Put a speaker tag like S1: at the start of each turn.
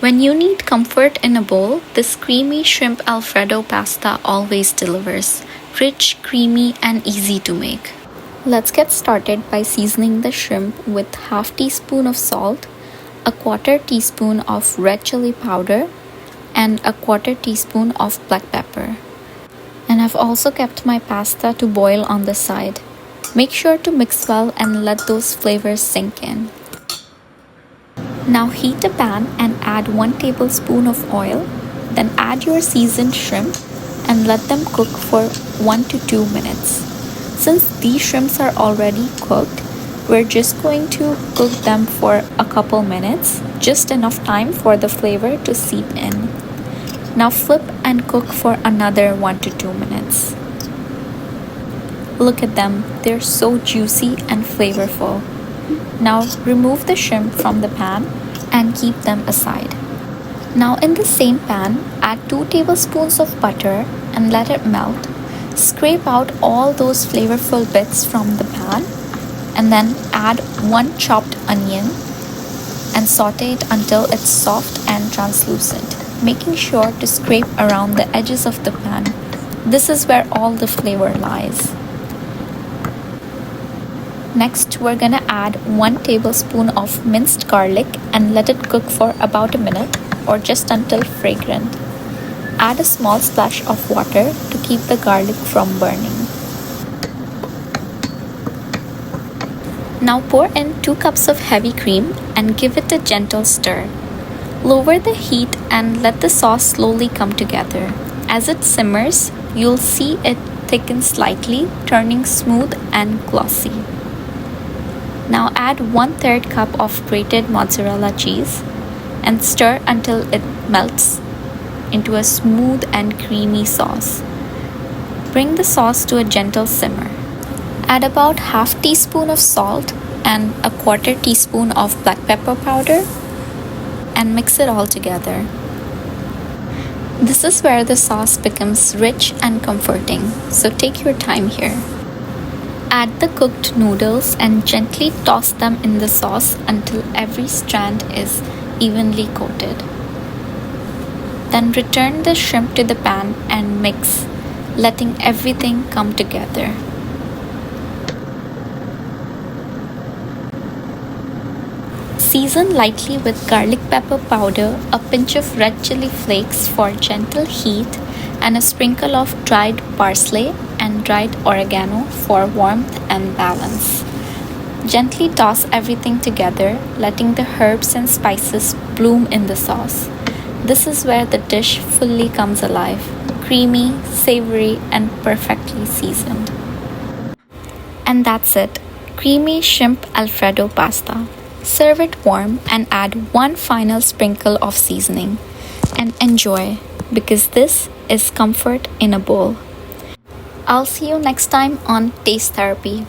S1: When you need comfort in a bowl, this creamy shrimp Alfredo pasta always delivers. Rich, creamy, and easy to make. Let's get started by seasoning the shrimp with half teaspoon of salt, a quarter teaspoon of red chili powder, and a quarter teaspoon of black pepper. And I've also kept my pasta to boil on the side. Make sure to mix well and let those flavors sink in. Now heat a pan and add 1 tablespoon of oil, then add your seasoned shrimp and let them cook for 1 to 2 minutes. Since these shrimps are already cooked, we're just going to cook them for a couple minutes, just enough time for the flavor to seep in. Now flip and cook for another 1 to 2 minutes. Look at them, they're so juicy and flavorful. Now remove the shrimp from the pan and keep them aside. Now in the same pan, add 2 tablespoons of butter and let it melt. Scrape out all those flavorful bits from the pan and then add 1 chopped onion and saute it until it's soft and translucent, making sure to scrape around the edges of the pan. This is where all the flavor lies. Next, we're gonna add 1 tablespoon of minced garlic and let it cook for about a minute or just until fragrant. Add a small splash of water to keep the garlic from burning. Now pour in 2 cups of heavy cream and give it a gentle stir. Lower the heat and let the sauce slowly come together. As it simmers, you'll see it thicken slightly, turning smooth and glossy. Now add 1/3 cup of grated mozzarella cheese and stir until it melts into a smooth and creamy sauce. Bring the sauce to a gentle simmer. Add about half teaspoon of salt and a quarter teaspoon of black pepper powder and mix it all together. This is where the sauce becomes rich and comforting, so take your time here. Add the cooked noodles and gently toss them in the sauce until every strand is evenly coated. Then return the shrimp to the pan and mix, letting everything come together. Season lightly with garlic pepper powder, a pinch of red chili flakes for gentle heat, and a sprinkle of dried parsley and dried oregano for warmth and balance. Gently toss everything together, letting the herbs and spices bloom in the sauce. This is where the dish fully comes alive, creamy, savory, and perfectly seasoned. And that's it, creamy shrimp Alfredo pasta. Serve it warm and add 1 final sprinkle of seasoning. And enjoy, because this is comfort in a bowl. I'll see you next time on Taste Therapy.